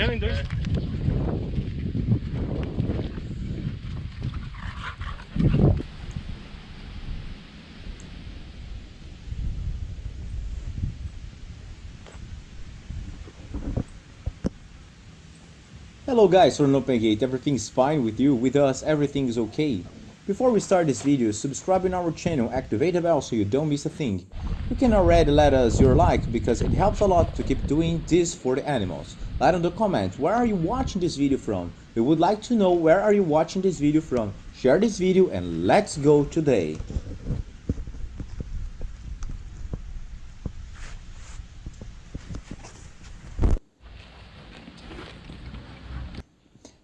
Hello guys, from OpenGate, everything is fine with you, with us everything is okay. Before we start this video, subscribe in our channel, activate the bell so you don't miss a thing. You can already let us your like because it helps a lot to keep doing this for the animals. Let on the comment, where are you watching this video from? We would like to know where are you watching this video from. Share this video and let's go today.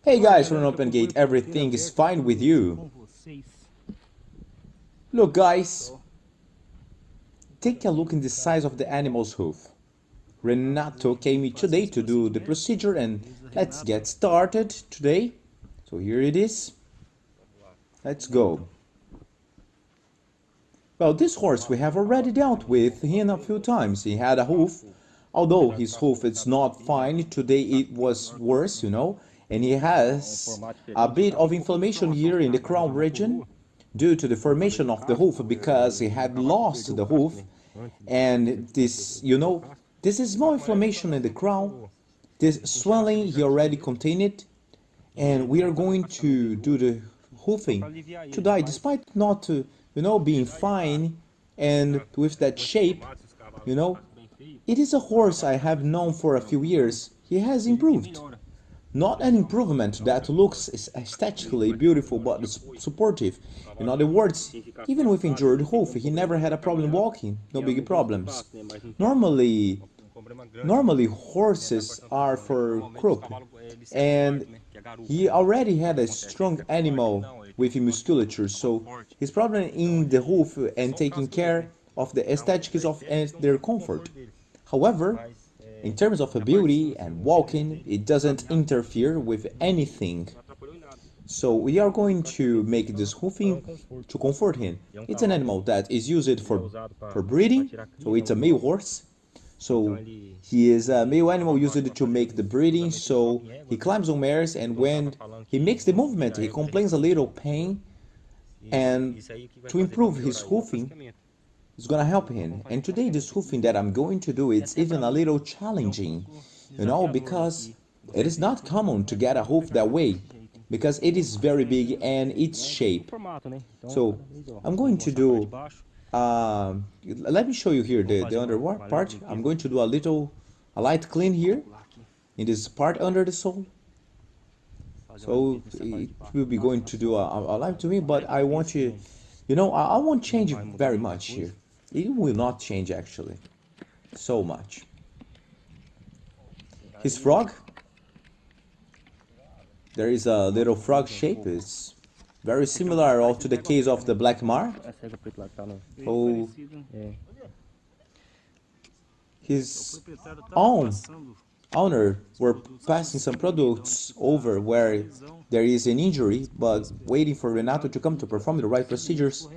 Hey guys, from OpenGate, everything is fine with you. Look guys, take a look in the size of the animal's hoof. Renato came today to do the procedure and let's get started today. So here it is. Let's go. Well, this horse we have already dealt with him a few times. He had a hoof. Although his hoof is not fine, today it was worse, you know. And he has a bit of inflammation here in the crown region due to the formation of the hoof because he had lost the hoof. And this, you know, this is small inflammation in the crown. This swelling, he already contained it. And we are going to do the hoofing to die, despite not, you know, being fine and with that shape, you know. It is a horse I have known for a few years. He has improved. Not an improvement that looks aesthetically beautiful but supportive. In other words, even with injured hoof, he never had a problem walking, no big problems. Normally horses are for croup, and he already had a strong animal with musculature, so his problem in the hoof and taking care of the aesthetics of their comfort. However, in terms of ability and walking, it doesn't interfere with anything. So we are going to make this hoofing to comfort him. It's an animal that is used for breeding, so it's a male horse. So he is a male animal used to make the breeding, so he climbs on mares and when he makes the movement, he complains a little pain, and to improve his hoofing, it's gonna help him. And today this hoofing that I'm going to do, it's even a little challenging, you know, because it is not common to get a hoof that way, because it is very big and its shape. So I'm going to do, let me show you here the under part. I'm going to do a light clean here, in this part under the sole. So it will be going to do a light to me, but I want you, you know, I won't change very much here. It will not change actually so much. His frog, there is a little frog shape. It's very similar all to the case of the black mar. Oh, his owner were passing some products over where there is an injury, but waiting for Renato to come to perform the right procedures.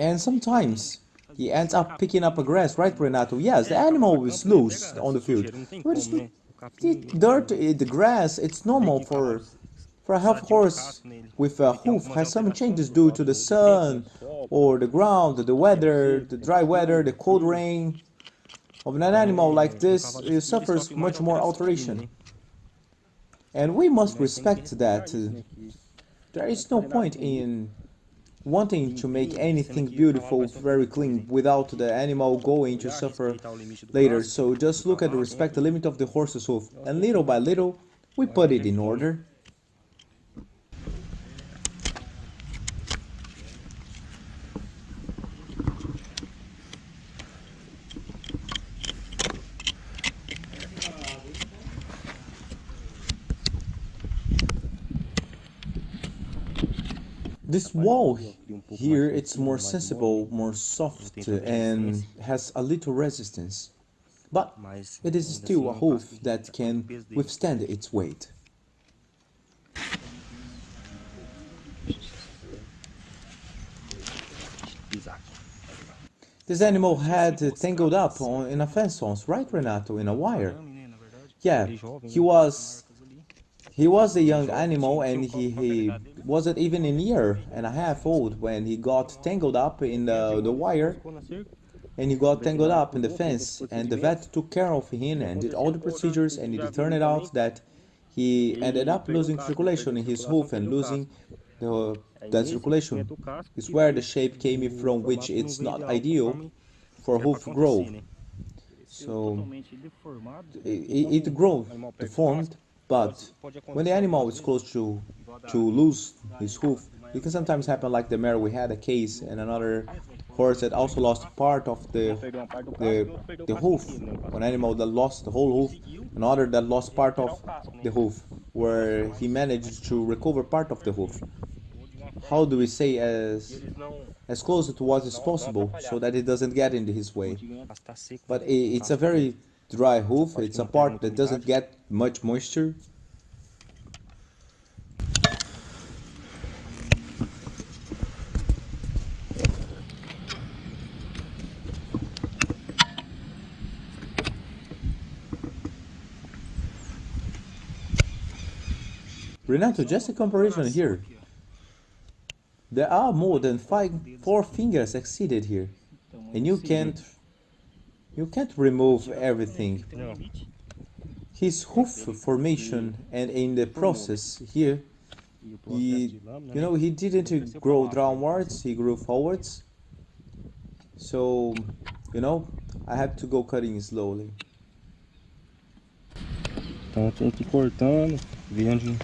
And sometimes he ends up picking up a grass, right, Renato? Yes, the animal is loose on the field. But the dirt, the grass, it's normal for a healthy horse with a hoof has some changes due to the sun or the ground, the weather, the dry weather, the cold rain. Of an animal like this, it suffers much more alteration. And we must respect that. There is no point in wanting to make anything beautiful, very clean, without the animal going to suffer later. So just look at the respect the limit of the horse's hoof, and little by little, we put it in order. This wall here, it's more sensible, more soft, and has a little resistance. But it is still a hoof that can withstand its weight. This animal had tangled up in a fence once, right, Renato? In a wire. Yeah, he was he was a young animal, and he wasn't even a year and a half old when he got tangled up in the wire, and he got tangled up in the fence, and the vet took care of him and did all the procedures, and it turned out that he ended up losing circulation in his hoof, and losing the that circulation is where the shape came from, which it's not ideal for hoof grow. So it grows deformed, but when the animal is close to lose his hoof, it can sometimes happen like the mare we had a case, and another horse that also lost part of the hoof. One animal that lost the whole hoof, another that lost part of the hoof, where he managed to recover part of the hoof. How do we say, as close to what is possible so that it doesn't get into his way. But it's a very dry hoof, it's a part that doesn't get much moisture. Renato, just a comparison here. There are more than four fingers exceeded here, and you can't remove everything. His hoof formation, and in the process here, he didn't grow downwards, he grew forwards. So, I have to go cutting slowly. Então tem que ir cortando, vendo.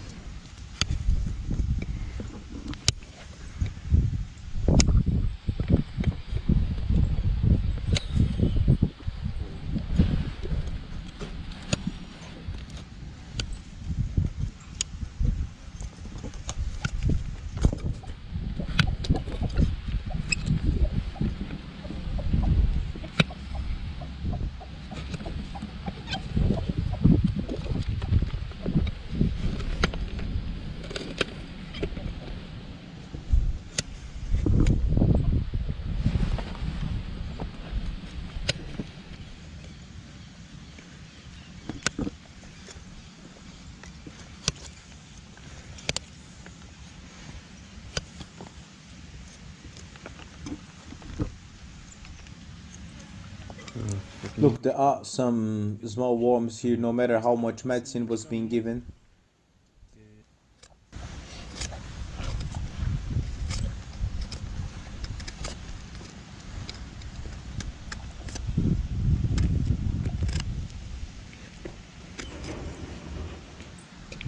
Look, there are some small worms here, no matter how much medicine was being given.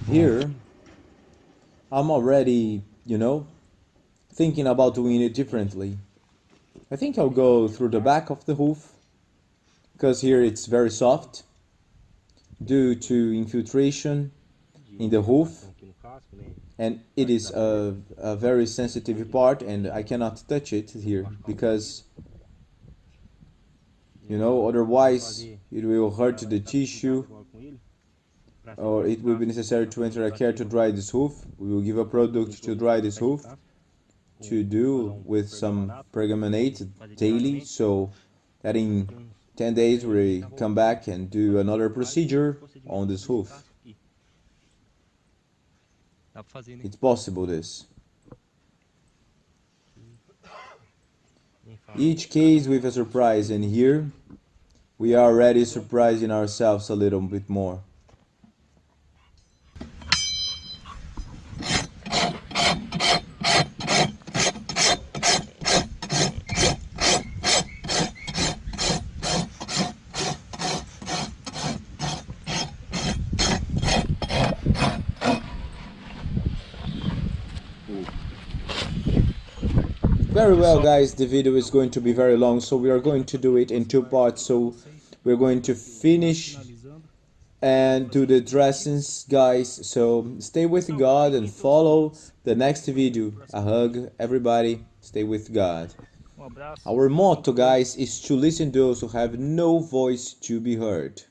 Here, I'm already, thinking about doing it differently. I think I'll go through the back of the hoof, because here it's very soft due to infiltration in the hoof, and it is a very sensitive part, and I cannot touch it here because otherwise it will hurt the tissue, or it will be necessary to enter a care to dry this hoof. We will give a product to dry this hoof, to do with some permanganate daily, so that in 10 days we come back and do another procedure on this hoof. It's possible this. Each case with a surprise, and here we are already surprising ourselves a little bit more. Very well, guys, the video is going to be very long, so we are going to do it in two parts. So we're going to finish and do the dressings, guys. So stay with God and follow the next video. A hug, everybody. Stay with God. Our motto, guys, is to listen to those who have no voice to be heard.